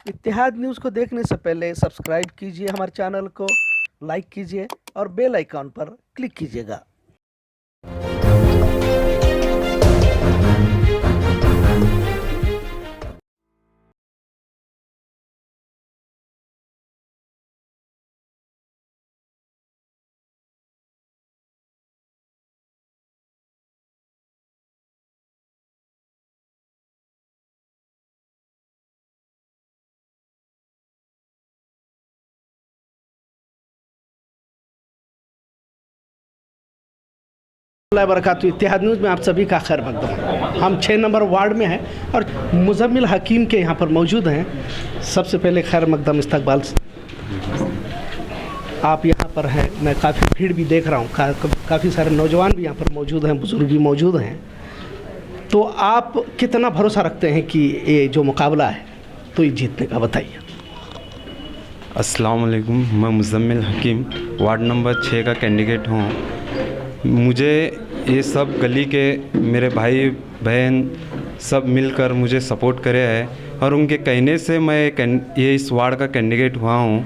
इत्तेहाद news को देखने से पहले सब्सक्राइब कीजिए हमारे चैनल को, लाइक कीजिए और बेल आइकॉन पर क्लिक कीजिएगा। बरकातु इत्तेहाद न्यूज़ में आप सभी का खैर मकदम। हम 6 नंबर वार्ड में हैं और मुजम्मिल हकीम के यहाँ पर मौजूद हैं। सबसे पहले खैर मकदम इस्तकबाल। आप यहाँ पर हैं, मैं काफ़ी भीड़ भी देख रहा हूँ, काफ़ी सारे नौजवान भी यहाँ पर मौजूद हैं, बुजुर्ग भी मौजूद हैं। तो आप कितना भरोसा रखते हैं कि ये जो मुकाबला है तो ये जीतने का, बताइए। अस्सलाम वालेकुम, मैं मुजम्मिल हकीम वार्ड नंबर 6 का कैंडिडेट हूँ। मुझे ये सब गली के मेरे भाई बहन सब मिलकर मुझे सपोर्ट करे हैं और उनके कहने से मैं ये इस वार्ड का कैंडिडेट हुआ हूँ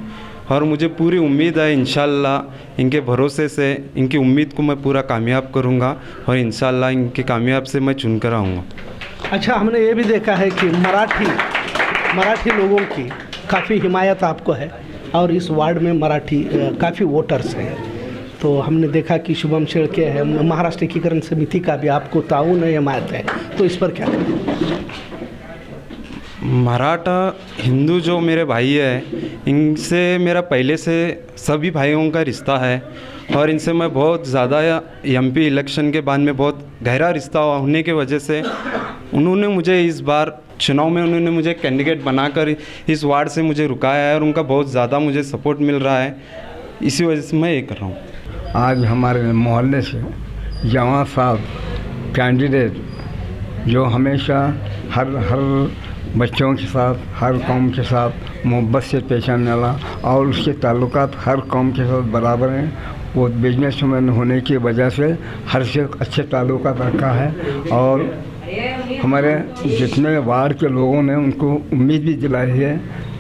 और मुझे पूरी उम्मीद है इंशाल्लाह इनके भरोसे से इनकी उम्मीद को मैं पूरा कामयाब करूँगा और इंशाल्लाह इनके कामयाब से मैं चुन कर आऊँगा। अच्छा, हमने ये भी देखा है कि मराठी लोगों की काफ़ी हिमायत आपको है और इस वार्ड में मराठी काफ़ी वोटर्स हैं। तो हमने देखा कि शुभम शेड़के है, महाराष्ट्र एकीकरण समिति का भी आपको ताउन है, हिमायत है, तो इस पर क्या करें? मराठा हिंदू जो मेरे भाई है इनसे मेरा पहले से सभी भाइयों का रिश्ता है और इनसे मैं बहुत ज़्यादा एमपी इलेक्शन के बाद में बहुत गहरा रिश्ता होने की वजह से उन्होंने मुझे इस बार चुनाव में उन्होंने मुझे कैंडिडेट बनाकर इस वार्ड से मुझे रुकाया है और उनका बहुत ज़्यादा मुझे सपोर्ट मिल रहा है। इसी वजह से मैं ये कर रहा हूँ। आज हमारे मोहल्ले से जवां साहब कैंडिडेट जो हमेशा हर बच्चों के साथ, हर कौम के साथ मोहब्बत से पेश आने वाला और उसके ताल्लुकात हर कौम के साथ बराबर हैं। वो बिजनेसमैन होने की वजह से हर से अच्छे ताल्लुकात रखा है और हमारे जितने वार्ड के लोगों ने उनको उम्मीद भी दिलाई है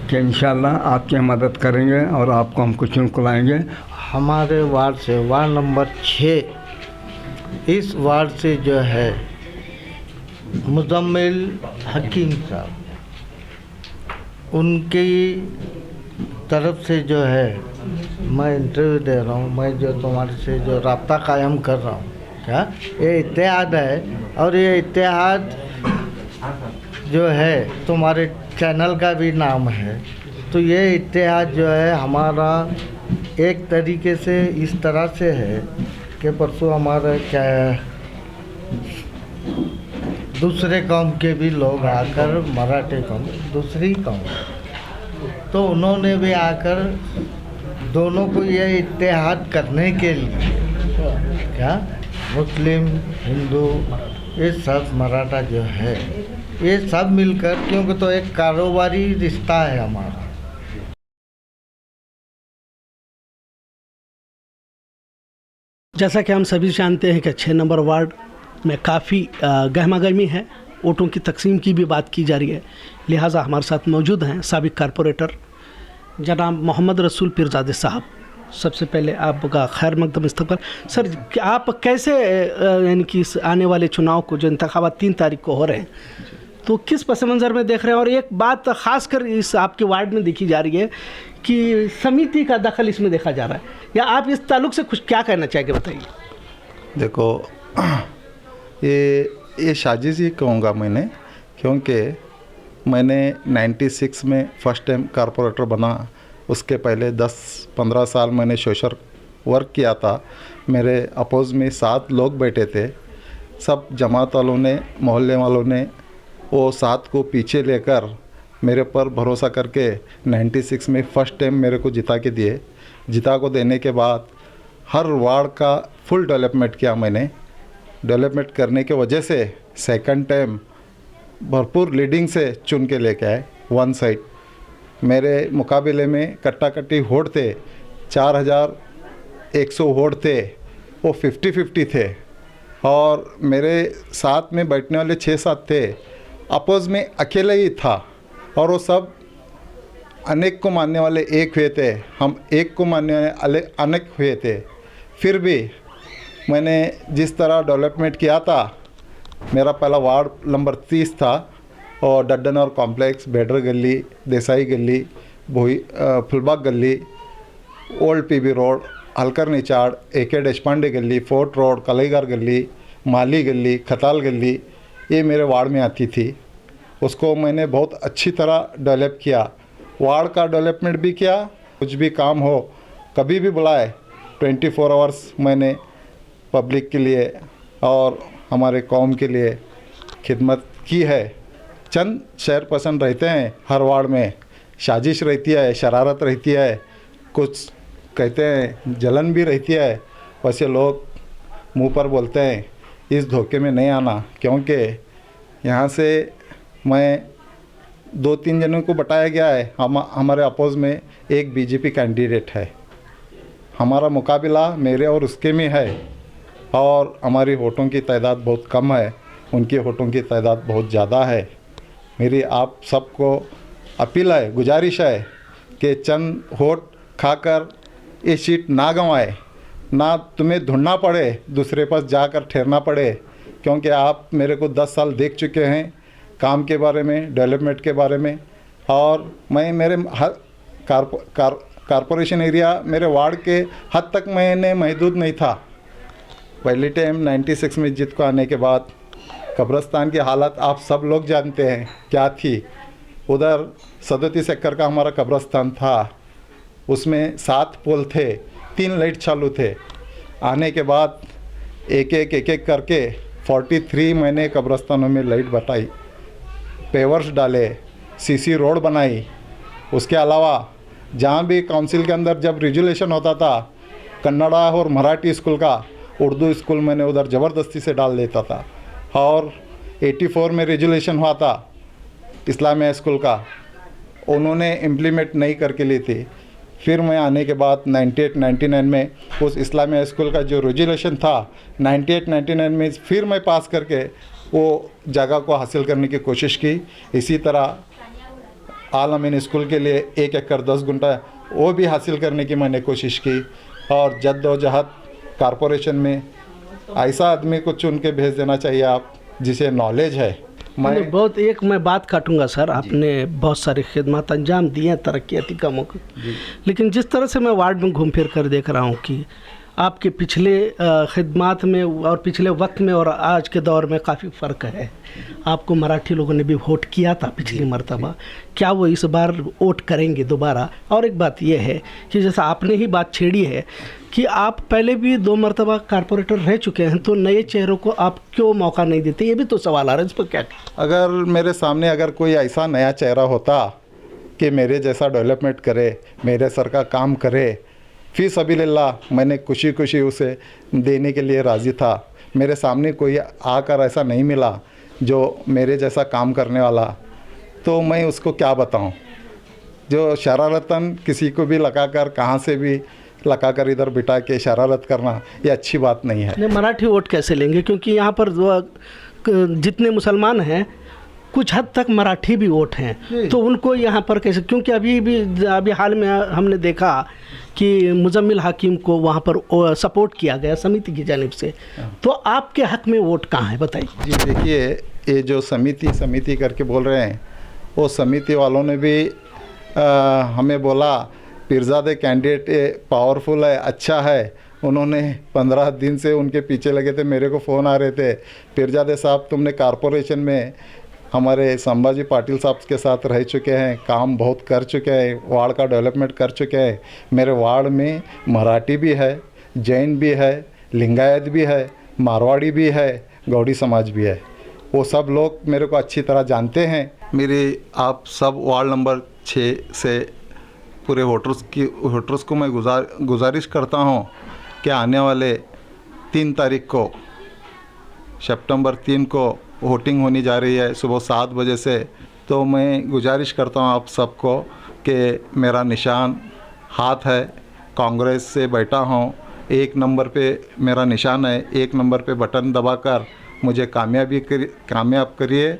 कि इंशाल्लाह आपकी मदद करेंगे और आपको हम कुछ चुन लाएंगे। हमारे वार्ड से वार्ड नंबर 6, इस वार्ड से जो है मुजम्मिल हकीम साहब, उनकी तरफ से जो है मैं इंटरव्यू दे रहा हूँ। मैं जो तुम्हारे से जो राब्ता कायम कर रहा हूँ, क्या ये इत्तेहाद है और ये इत्तेहाद जो है तुम्हारे चैनल का भी नाम है। तो ये इत्तेहाद जो है हमारा एक तरीके से इस तरह से है कि परसों हमारा क्या दूसरे कौम के भी लोग आकर, मराठी कौम दूसरी कौम, तो उन्होंने भी आकर दोनों को ये इत्तेहाद करने के लिए क्या मुस्लिम हिंदू ये सब मराठा जो है ये सब मिलकर, क्योंकि तो एक कारोबारी रिश्ता है हमारा। जैसा कि हम सभी जानते हैं कि 6 नंबर वार्ड में काफ़ी गहमागहमी है, वोटों की तकसीम की भी बात की जा रही है। लिहाजा हमारे साथ मौजूद हैं साबिक कारपोरेटर जनाब मोहम्मद रसूल पीरजादे साहब। सबसे पहले आपका खैर मकदम इस्तकबाल। सर, आप कैसे यानी कि इस आने वाले चुनाव को जो इंतखाबात 3 तारीख को हो रहे हैं, तो किस पस मंज़र में देख रहे हैं? और एक बात ख़ास कर इस आपके वार्ड में देखी जा रही है कि समिति का दखल इसमें देखा जा रहा है, या आप इस ताल्लुक़ से कुछ क्या कहना चाहेंगे, बताइए। देखो, ये साजिश ही कहूँगा मैंने, क्योंकि मैंने 96 में फ़र्स्ट टाइम कारपोरेटर बना। उसके पहले 10-15 साल मैंने सोशल वर्क किया था। मेरे अपोज़ में 7 लोग बैठे थे। सब जमात वालों ने, मोहल्ले वालों ने वो 7 को पीछे लेकर मेरे पर भरोसा करके 96 में फ़र्स्ट टाइम मेरे को जिता के दिए। जिता को देने के बाद हर वार्ड का फुल डेवलपमेंट किया मैंने। डेवलपमेंट करने के वजह से सेकंड टाइम भरपूर लीडिंग से चुन के लेके आए। 1 साइड मेरे मुकाबले में कट्टा कट्टी वोट थे, 4100 वोट थे, वो 50-50 थे और मेरे साथ में बैठने वाले 6-7 थे। अपोज़ में अकेले ही था और वो सब अनेक को मानने वाले एक हुए थे, हम एक को मानने वाले अनेक हुए थे। फिर भी मैंने जिस तरह डेवलपमेंट किया था, मेरा पहला वार्ड नंबर 30 था और डड्डन और कॉम्प्लेक्स, बेडर गली, देसाई गली, फुलबाग गली, ओल्ड पीबी रोड, हलकर निचाड़, AK देशपांडे गली, फोर्ट रोड, कलईगर गली, माली गली, खताल गली, ये मेरे वार्ड में आती थी। उसको मैंने बहुत अच्छी तरह डेवलप किया, वार्ड का डेवलपमेंट भी किया। कुछ भी काम हो कभी भी बुलाए, 24 आवर्स मैंने पब्लिक के लिए और हमारे कौम के लिए खिदमत की है। चंद शहर पसंद रहते हैं हर वार्ड में, साजिश रहती है, शरारत रहती है, कुछ कहते हैं जलन भी रहती है। वैसे लोग मुंह पर बोलते हैं, इस धोखे में नहीं आना, क्योंकि यहाँ से मैं 2-3 जनों को बताया गया है। हमारे अपोज में एक BJP कैंडिडेट है, हमारा मुकाबला मेरे और उसके में है और हमारी वोटों की तादाद बहुत कम है, उनकी वोटों की तादाद बहुत ज़्यादा है। मेरी आप सबको अपील है, गुजारिश है कि चंद वोट खाकर ये सीट ना गंवाए, ना तुम्हें ढूंढना पड़े, दूसरे पास जाकर ठहरना पड़े, क्योंकि आप मेरे को 10 साल देख चुके हैं काम के बारे में, डेवलपमेंट के बारे में। और मैं मेरे हर कारपोरेशन एरिया मेरे वार्ड के हद तक मैंने महदूद नहीं था। पहले टाइम 96 में जीत को आने के बाद कब्रस्तान की हालत आप सब लोग जानते हैं क्या थी। उधर 37 एकड़ का हमारा कब्रस्तान था, उसमें 7 पोल थे, 3 लाइट चालू थे। आने के बाद एक एक करके 43 मैंने कब्रस्तानों में लाइट बताई, पेवर्स डाले, CC रोड बनाई। उसके अलावा जहाँ भी काउंसिल के अंदर जब रिजुलेशन होता था, कन्नड़ा और मराठी स्कूल का, उर्दू स्कूल मैंने उधर ज़बरदस्ती से डाल देता था। और 84 में रिजुलेशन हुआ था इस्लामिया स्कूल का, उन्होंने इम्प्लीमेंट नहीं करके ली थी। फिर मैं आने के बाद 98-99 में उस इस्लामिया स्कूल का जो रेजुलेशन था 98-99 में फिर मैं पास करके वो जगह को हासिल करने की कोशिश की। इसी तरह आल अमीन स्कूल के लिए 1 एकड़ 10 गुंठा वो भी हासिल करने की मैंने कोशिश की। और जद्दोजहद कारपोरेशन में ऐसा आदमी को चुन के भेज देना चाहिए आप जिसे नॉलेज है। मैं बात काटूंगा सर, आपने बहुत सारी खिदमत अंजाम दिए हैं तरक्याती कामों को, लेकिन जिस तरह से मैं वार्ड में घूम फिर कर देख रहा हूँ कि आपके पिछले खिदमत में और पिछले वक्त में और आज के दौर में काफ़ी फ़र्क है। आपको मराठी लोगों ने भी वोट किया था पिछली मरतबा, क्या वो इस बार वोट करेंगे दोबारा? और एक बात यह है कि जैसा आपने ही बात छेड़ी है कि आप पहले भी 2 मरतबा कारपोरेटर रह चुके हैं, तो नए चेहरों को आप क्यों मौका नहीं देते? ये भी तो सवाल आ रहा है, इस पर क्या? अगर मेरे सामने अगर कोई ऐसा नया चेहरा होता कि मेरे जैसा डेवलपमेंट करे, मेरे सर का काम करे, फी सबिलिल्लाह मैंने खुशी खुशी उसे देने के लिए राज़ी था। मेरे सामने कोई आकर ऐसा नहीं मिला जो मेरे जैसा काम करने वाला, तो मैं उसको क्या बताऊं? जो शरारतन किसी को भी लगाकर, कहाँ से भी लगाकर इधर बिठा के शरारत करना, ये अच्छी बात नहीं है। मराठी वोट कैसे लेंगे? क्योंकि यहाँ पर जितने मुसलमान हैं कुछ हद तक मराठी भी वोट हैं, तो उनको यहाँ पर कैसे? क्योंकि अभी हाल में हमने देखा कि मुजम्मिल हकीम को वहाँ पर सपोर्ट किया गया समिति की जानिब से, तो आपके हक में वोट कहाँ है बताइए? जी देखिए, ये जो समिति करके बोल रहे हैं, वो समिति वालों ने भी हमें बोला पीरजादे कैंडिडेट पावरफुल है, अच्छा है। उन्होंने 15 दिन से उनके पीछे लगे थे, मेरे को फ़ोन आ रहे थे, पीरजादे साहब तुमने कारपोरेशन में हमारे संभाजी पाटिल साहब के साथ रह चुके हैं, काम बहुत कर चुके हैं, वार्ड का डेवलपमेंट कर चुके हैं। मेरे वार्ड में मराठी भी है, जैन भी है, लिंगायत भी है, मारवाड़ी भी है, गौड़ी समाज भी है। वो सब लोग मेरे को अच्छी तरह जानते हैं। मेरी आप सब वार्ड नंबर 6 से पूरे वोटर्स को मैं गुजारिश करता हूँ कि आने वाले 3 तारीख को, सितंबर 3 को वोटिंग होने जा रही है सुबह 7 बजे से। तो मैं गुजारिश करता हूँ आप सबको कि मेरा निशान हाथ है, कांग्रेस से बैठा हूँ, 1 नंबर पे मेरा निशान है, 1 नंबर पे बटन दबाकर मुझे कामयाब करिए।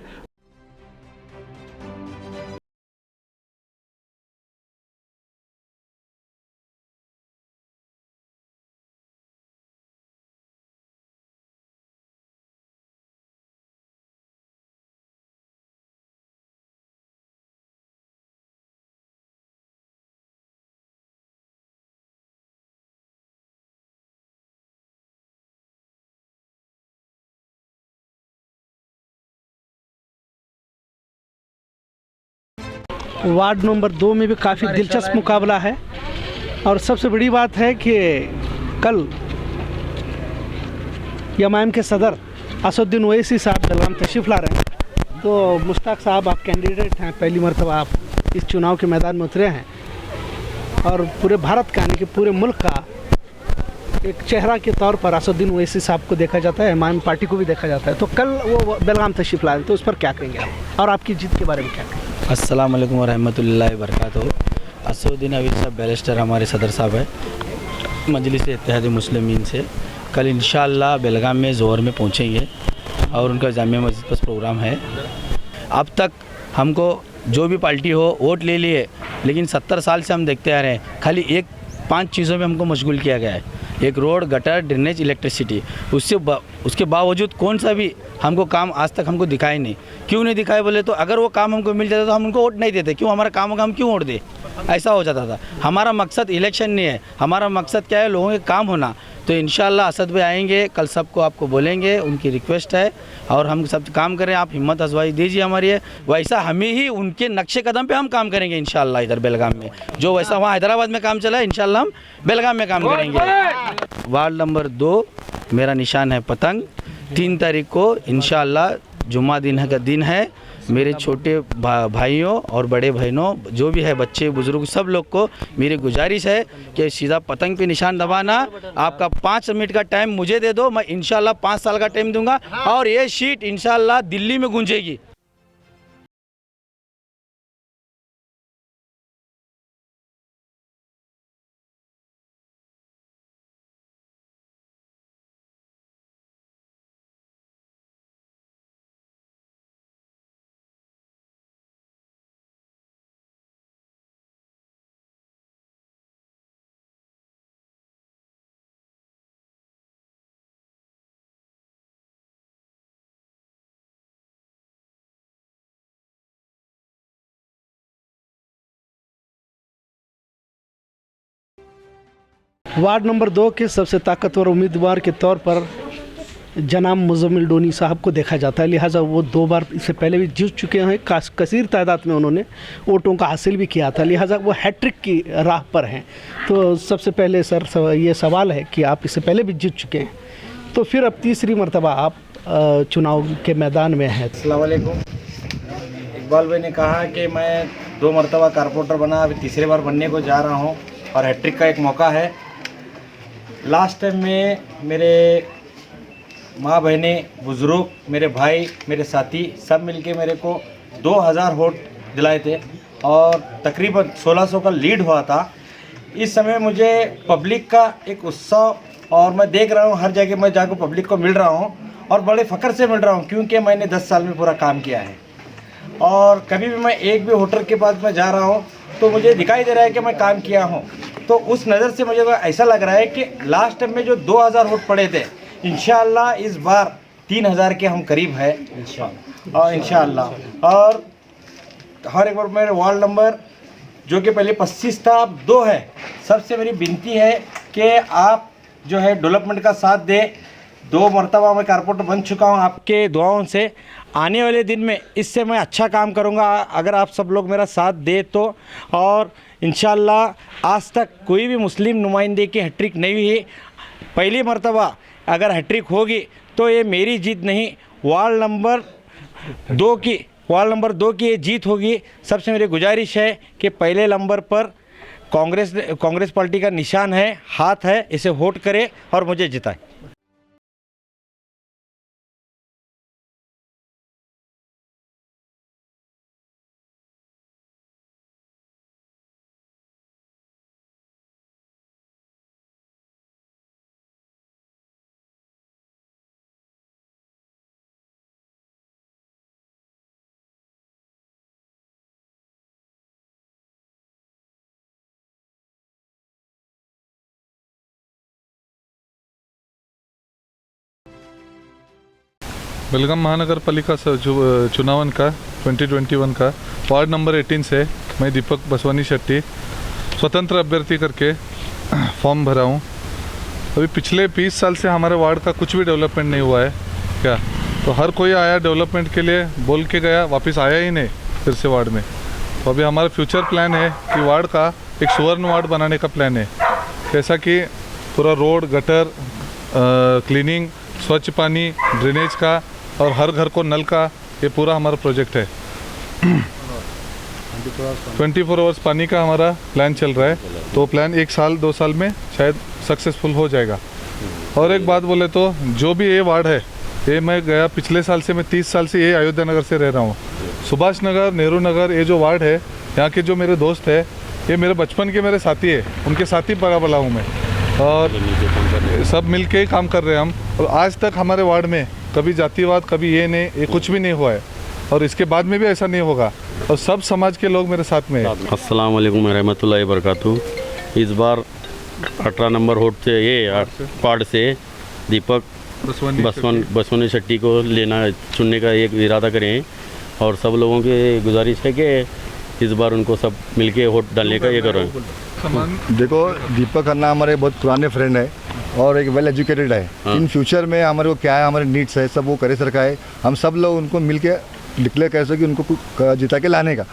वार्ड नंबर 2 में भी काफ़ी दिलचस्प मुकाबला है। और सबसे बड़ी बात है कि कल यमाम के सदर असदुद्दीन ओवैसी साहब बेलगाम तशरीफ़ ला रहे हैं। तो मुश्ताक साहब, आप कैंडिडेट हैं, पहली मरतबा आप इस चुनाव के मैदान में उतरे हैं और पूरे भारत का यानी कि पूरे मुल्क का एक चेहरा के तौर पर असदुद्दीन ओवैसी साहब को देखा जाता है, इमाम पार्टी को भी देखा जाता है। तो कल वो बेलगाम तशरीफ़ ला रहे हैं, तो उस पर क्या कहेंगे आप और आपकी जीत के बारे में क्या कहेंगे? अस्सलाम वालेकुम वरहमतुल्लाहि वबरकातुहू। असदुद्दीन अवीद साहब बैरिस्टर हमारे सदर साहब है मजलिस इत्तेहादी मुस्लिमीन से। कल इंशाअल्लाह बेलगाम में ज़ोहर में पहुँचेंगे और उनका जामिया मस्जिद पर प्रोग्राम है। अब तक हमको जो भी पार्टी हो वोट ले लिए, लेकिन 70 साल से हम देखते आ रहे हैं खाली 5 चीज़ों में हमको मशगूल किया गया है। एक रोड, गटर, ड्रेनेज, इलेक्ट्रिसिटी। उसके बावजूद कौन सा भी हमको काम आज तक हमको दिखाई नहीं। क्यों नहीं दिखाए बोले तो अगर वो काम हमको मिल जाता तो हम उनको वोट नहीं देते। क्यों? हमारा काम होगा, हम क्यों वोट दें? ऐसा हो जाता था। हमारा मकसद इलेक्शन नहीं है, हमारा मकसद क्या है? लोगों के काम होना। तो इंशाअल्लाह असद भाई आएंगे, कल सबको आपको बोलेंगे, उनकी रिक्वेस्ट है और हम सब काम करें। आप हिम्मत अफजाई दीजिए हमारी है, वैसा हमें ही उनके नक्शे कदम पे हम काम करेंगे इंशाअल्लाह। इधर बेलगाम में जो वैसा वहाँ हैदराबाद में काम चला है, इंशाअल्लाह हम बेलगाम में काम करेंगे। वार्ड नंबर 2 मेरा निशान है पतंग। 3 तारीख को इंशाअल्लाह जुम्मा दिन है। मेरे छोटे भाइयों और बड़े बहनों, जो भी है बच्चे बुजुर्ग, सब लोग को मेरी गुजारिश है कि सीधा पतंग पे निशान दबाना। आपका 5 मिनट का टाइम मुझे दे दो, मैं इंशाअल्लाह 5 साल का टाइम दूंगा और ये सीट इंशाअल्लाह दिल्ली में गूंजेगी। वार्ड नंबर 2 के सबसे ताकतवर उम्मीदवार के तौर पर जनाब मुजम्मिल डोनी साहब को देखा जाता है। लिहाजा वो 2 बार इससे पहले भी जीत चुके हैं। कसीर तादाद में उन्होंने वोटों का हासिल भी किया था, लिहाजा वो हैट्रिक की राह पर हैं। तो सबसे पहले सर ये सवाल है कि आप इससे पहले भी जीत चुके हैं, तो फिर अब तीसरी मरतबा आप चुनाव के मैदान में हैं। अस्सलाम वालेकुम। इकबाल भाई ने कहा कि मैं 2 मरतबा कारपोरेटर बना, अभी तीसरी बार बनने को जा रहा हूँ और हैट्रिक का एक मौका है। लास्ट टाइम में मेरे माँ बहनें, बुज़ुर्ग, मेरे भाई, मेरे साथी सब मिलके मेरे को 2000 वोट दिलाए थे और तकरीबन 1600 का लीड हुआ था। इस समय मुझे पब्लिक का एक उत्साह और मैं देख रहा हूँ हर जगह मैं जाकर पब्लिक को मिल रहा हूँ और बड़े फ़ख्र से मिल रहा हूँ, क्योंकि मैंने 10 साल में पूरा काम किया है। और कभी भी मैं एक भी वोटर के पास मैं जा रहा हूँ तो मुझे दिखाई दे रहा है कि मैं काम किया हूँ। तो उस नज़र से मुझे ऐसा लग रहा है कि लास्ट टाइम में जो 2000 वोट पड़े थे, इंशाअल्लाह इस बार 3000 के हम करीब है इंशाअल्लाह। और हर एक बार मेरे वार्ड नंबर जो कि पहले 25 था अब 2 है, सबसे मेरी विनती है कि आप जो है डेवलपमेंट का साथ दें। 2 मरतबा मैं कारपोरेटर बन चुका हूँ, आपके दुआओं से आने वाले दिन में इससे मैं अच्छा काम करूँगा अगर आप सब लोग मेरा साथ दे तो। और इंशाअल्लाह आज तक कोई भी मुस्लिम नुमाइंदे की हैट्रिक नहीं हुई। पहली मरतबा अगर हैट्रिक होगी तो ये मेरी जीत नहीं, वार्ड नंबर 2 की ये जीत होगी। सबसे मेरी गुजारिश है कि पहले नंबर पर कांग्रेस पार्टी का निशान है, हाथ है, इसे वोट करें और मुझे जिताएं। बेलगाम महानगर पालिका चुनावन का 2021 का वार्ड नंबर 18 से मैं दीपक बसवानी शेट्टी स्वतंत्र अभ्यर्थी करके फॉर्म भरा हूँ। अभी पिछले 20 साल से हमारे वार्ड का कुछ भी डेवलपमेंट नहीं हुआ है क्या, तो हर कोई आया डेवलपमेंट के लिए बोल के गया, वापस आया ही नहीं फिर से वार्ड में। तो अभी हमारा फ्यूचर प्लान है कि वार्ड का एक सुवर्ण वार्ड बनाने का प्लान है, जैसा कि पूरा रोड, गटर, क्लीनिंग, स्वच्छ पानी, ड्रेनेज का और हर घर को नल का, ये पूरा हमारा प्रोजेक्ट है। 24 आवर्स पानी का हमारा प्लान चल रहा है, तो प्लान 1 साल 2 साल में शायद सक्सेसफुल हो जाएगा। और एक बात बोले तो जो भी ये वार्ड है, ये मैं गया पिछले साल से, मैं 30 साल से ये अयोध्या नगर से रह रहा हूँ। सुभाष नगर, नेहरू नगर, ये जो वार्ड है, यहाँ के जो मेरे दोस्त है, ये मेरे बचपन के मेरे साथी है, उनके साथी बड़ा बड़ा हूँ मैं, और सब मिल के ही काम कर रहे हैं हम। और आज तक हमारे वार्ड में कभी जातिवाद, कभी ये नहीं, ये कुछ भी नहीं हुआ है, और इसके बाद में भी ऐसा नहीं होगा, और सब समाज के लोग मेरे साथ में हैं। अस्सलाम वालेकुम रहमतुल्लाहि वबरकातुहू। इस बार 18 नंबर होट से, ये वार्ड से दीपक बसवानी शेट्टी को चुनने का एक इरादा करें, और सब लोगों की गुजारिश है कि इस बार उनको सब मिलके वोट डालने का ये करें। देखो, दीपक अन्ना हमारे बहुत पुराने फ्रेंड है और एक वेल एजुकेटेड है। इन फ्यूचर में हमारे को क्या है, हमारे नीड्स है, सब वो करे सरकार है। हम सब लोग उनको मिलके डिक्लेयर कर सके उनको जिता के लाने का।